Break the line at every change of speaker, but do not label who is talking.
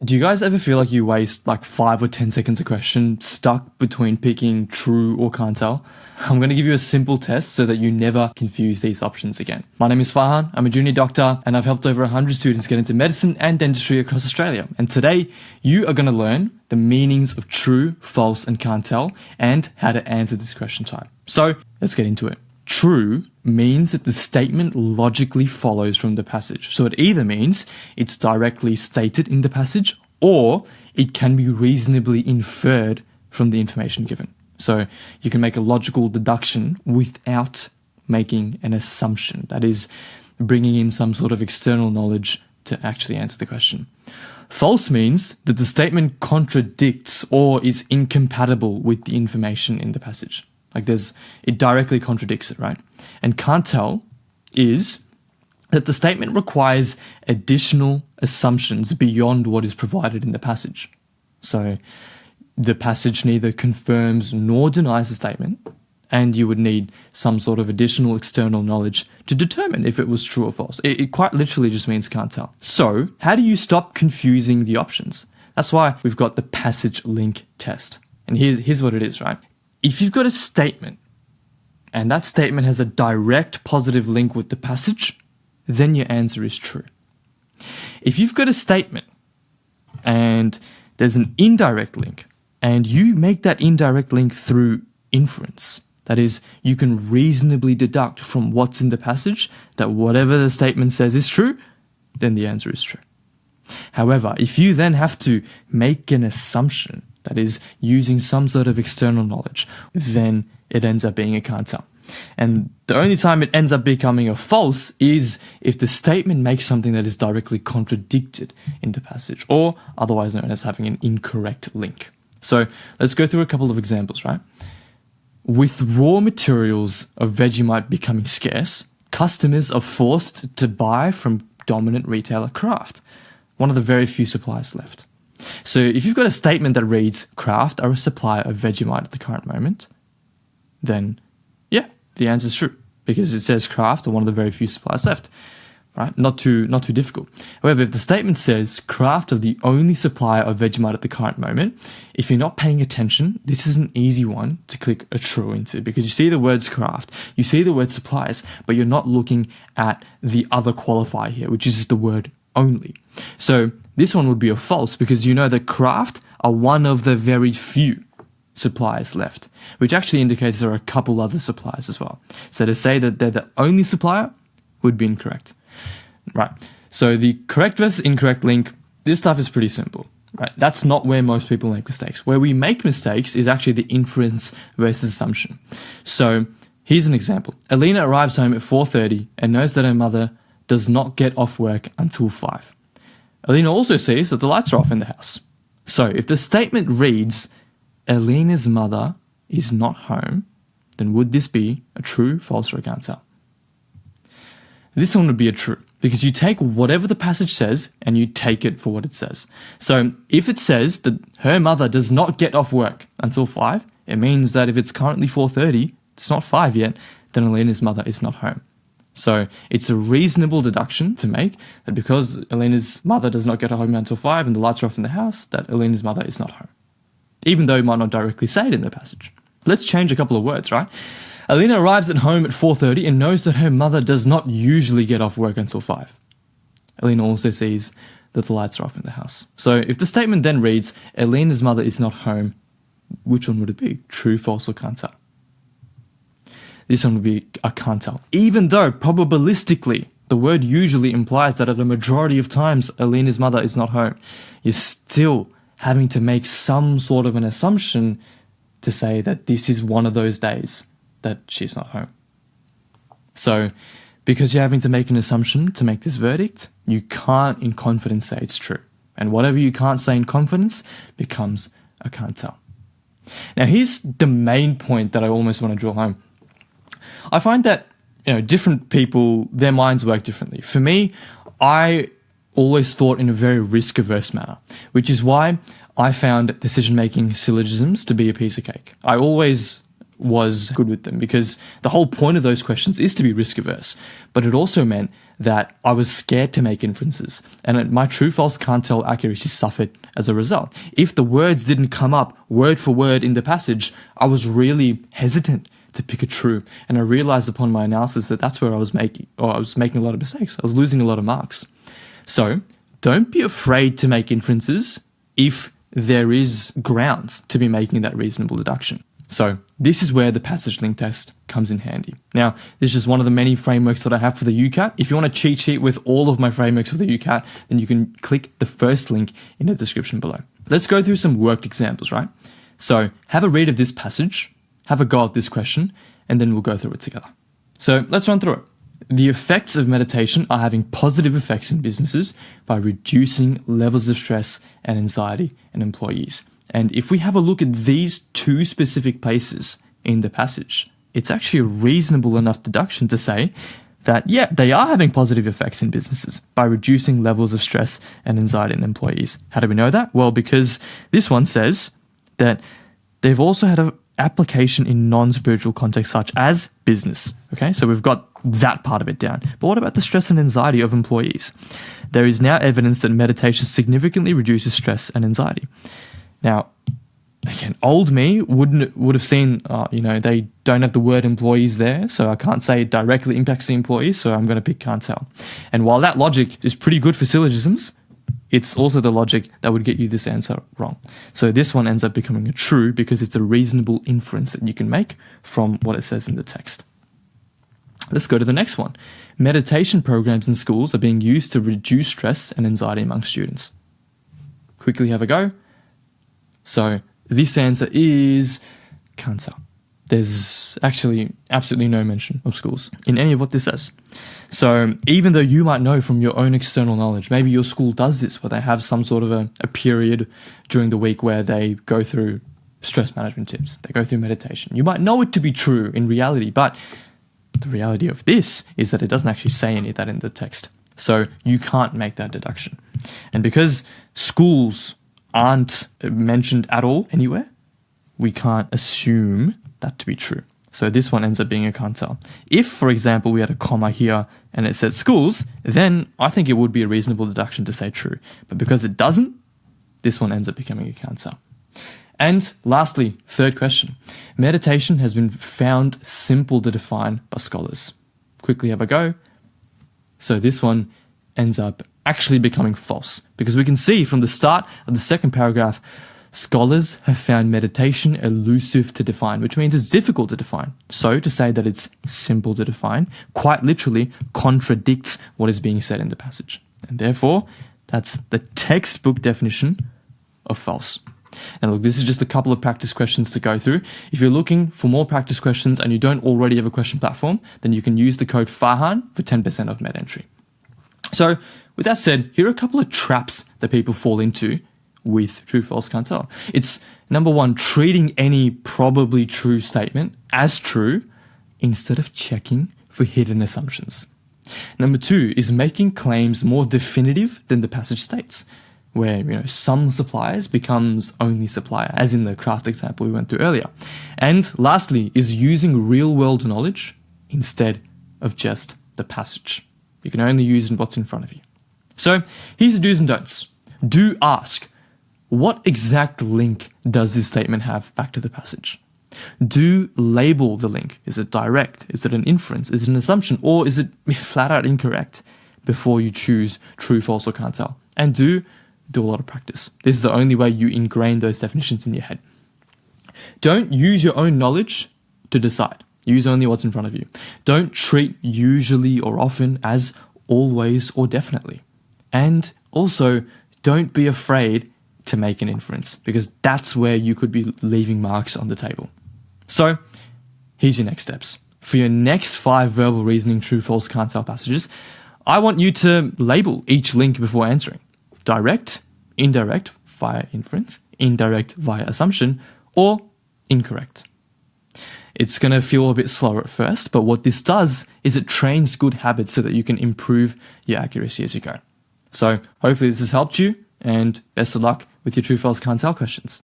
Do you guys ever feel like you waste like 5 or 10 seconds a question stuck between picking true or can't tell? I'm going to give you a simple test so that you never confuse these options again. My name is Farhan, I'm a junior doctor, and I've helped over 100 students get into medicine and dentistry across Australia. And today, you are going to learn the meanings of true, false, and can't tell, and how to answer this question type. So, let's get into it. True means that the statement logically follows from the passage. So it either means it's directly stated in the passage, or it can be reasonably inferred from the information given. So you can make a logical deduction without making an assumption. That is, bringing in some sort of external knowledge to actually answer the question. False means that the statement contradicts or is incompatible with the information in the passage. Like it directly contradicts it, right? And can't tell is that the statement requires additional assumptions beyond what is provided in the passage. So the passage neither confirms nor denies the statement, and you would need some sort of additional external knowledge to determine if it was true or false. It quite literally just means can't tell. So how do you stop confusing the options? That's why we've got the passage link test. And here's what it is, right? If you've got a statement and that statement has a direct positive link with the passage, then your answer is true. If you've got a statement and there's an indirect link and you make that indirect link through inference, that is, you can reasonably deduct from what's in the passage that whatever the statement says is true, then the answer is true. However, if you then have to make an assumption, that is, using some sort of external knowledge, then it ends up being a can't tell. And the only time it ends up becoming a false is if the statement makes something that is directly contradicted in the passage, or otherwise known as having an incorrect link. So let's go through a couple of examples, right? With raw materials of Vegemite becoming scarce, customers are forced to buy from dominant retailer Kraft, one of the very few suppliers left. So if you've got a statement that reads, Kraft are a supplier of Vegemite at the current moment, then yeah, the answer is true, because it says Kraft are one of the very few suppliers left, right? Not too difficult. However, if the statement says Kraft are the only supplier of Vegemite at the current moment, if you're not paying attention, this is an easy one to click a true into, because you see the words Kraft, you see the word suppliers, but you're not looking at the other qualifier here, which is the word only. So this one would be a false, because you know that Kraft are one of the very few suppliers left, which actually indicates there are a couple other suppliers as well. So to say that they're the only supplier would be incorrect. Right. So the correct versus incorrect link, this stuff is pretty simple. Right. That's not where most people make mistakes. Where we make mistakes is actually the inference versus assumption. So here's an example. Alina arrives home at 4:30 and knows that her mother does not get off work until 5. Alina also sees that the lights are off in the house. So if the statement reads, Alina's mother is not home, then would this be a true, false, or a can't tell? This one would be a true, because you take whatever the passage says and you take it for what it says. So if it says that her mother does not get off work until 5, it means that if it's currently 4:30, it's not 5 yet, then Alina's mother is not home. So it's a reasonable deduction to make that because Alina's mother does not get home until 5 and the lights are off in the house, that Alina's mother is not home, even though it might not directly say it in the passage. Let's change a couple of words, right? Alina arrives at home at 4:30 and knows that her mother does not usually get off work until 5. Alina also sees that the lights are off in the house. So if the statement then reads, Alina's mother is not home, which one would it be? True, false, or can't tell? This one would be a can't tell. Even though probabilistically, the word usually implies that at a majority of times, Alina's mother is not home, you're still having to make some sort of an assumption to say that this is one of those days that she's not home. So because you're having to make an assumption to make this verdict, you can't in confidence say it's true. And whatever you can't say in confidence becomes a can't tell. Now here's the main point that I almost want to draw home. I find that different people, their minds work differently. For me, I always thought in a very risk-averse manner, which is why I found decision-making syllogisms to be a piece of cake. I always was good with them, because the whole point of those questions is to be risk averse. But it also meant that I was scared to make inferences, and my true false can't tell accuracy suffered as a result. If the words didn't come up word for word in the passage, I was really hesitant to pick a true, and I realized upon my analysis that that's where I was making a lot of mistakes. I was losing a lot of marks. So don't be afraid to make inferences if there is grounds to be making that reasonable deduction. So this is where the passage link test comes in handy. Now, this is just one of the many frameworks that I have for the UCAT. If you want a cheat sheet with all of my frameworks for the UCAT, then you can click the first link in the description below. Let's go through some worked examples, right? So have a read of this passage, have a go at this question, and then we'll go through it together. So let's run through it. The effects of meditation are having positive effects in businesses by reducing levels of stress and anxiety in employees. And if we have a look at these two specific places in the passage, it's actually a reasonable enough deduction to say that, yeah, they are having positive effects in businesses by reducing levels of stress and anxiety in employees. How do we know that? Well, because this one says that they've also had an application in non-spiritual contexts such as business. Okay, so we've got that part of it down. But what about the stress and anxiety of employees? There is now evidence that meditation significantly reduces stress and anxiety. Now, again, old me would have seen, they don't have the word employees there, so I can't say it directly impacts the employees, so I'm going to pick can't tell. And while that logic is pretty good for syllogisms, it's also the logic that would get you this answer wrong. So this one ends up becoming a true because it's a reasonable inference that you can make from what it says in the text. Let's go to the next one. Meditation programs in schools are being used to reduce stress and anxiety among students. Quickly have a go. So this answer is can't tell. There's actually absolutely no mention of schools in any of what this says. So even though you might know from your own external knowledge, maybe your school does this where they have some sort of a period during the week where they go through stress management tips, they go through meditation. You might know it to be true in reality, but the reality of this is that it doesn't actually say any of that in the text. So you can't make that deduction. And because schools aren't mentioned at all anywhere, we can't assume that to be true. So this one ends up being a can't tell. If, for example, we had a comma here and it said schools, then I think it would be a reasonable deduction to say true. But because it doesn't, this one ends up becoming a can't tell. And lastly, third question. Meditation has been found simple to define by scholars. Quickly have a go. So this one ends up actually becoming false, because we can see from the start of the second paragraph, scholars have found meditation elusive to define, which means it's difficult to define. So to say that it's simple to define quite literally contradicts what is being said in the passage. And therefore, that's the textbook definition of false. And look, this is just a couple of practice questions to go through. If you're looking for more practice questions and you don't already have a question platform, then you can use the code Farhan for 10% off MedEntry. So with that said, here are a couple of traps that people fall into with true, false, can't tell. It's number one, treating any probably true statement as true instead of checking for hidden assumptions. Number two is making claims more definitive than the passage states, where some suppliers becomes only supplier, as in the craft example we went through earlier. And lastly is using real-world knowledge instead of just the passage. You can only use what's in front of you. So here's the do's and don'ts. Do ask, what exact link does this statement have back to the passage? Do label the link. Is it direct? Is it an inference? Is it an assumption? Or is it flat out incorrect before you choose true, false, or can't tell? And do a lot of practice. This is the only way you ingrain those definitions in your head. Don't use your own knowledge to decide. Use only what's in front of you. Don't treat usually or often as always or definitely. And also, don't be afraid to make an inference, because that's where you could be leaving marks on the table. So, here's your next steps. For your next 5 verbal reasoning true, false, can't tell passages, I want you to label each link before answering. Direct, indirect via inference, indirect via assumption, or incorrect. It's going to feel a bit slower at first, but what this does is it trains good habits so that you can improve your accuracy as you go. So hopefully this has helped you, and best of luck with your true, false, can't tell questions.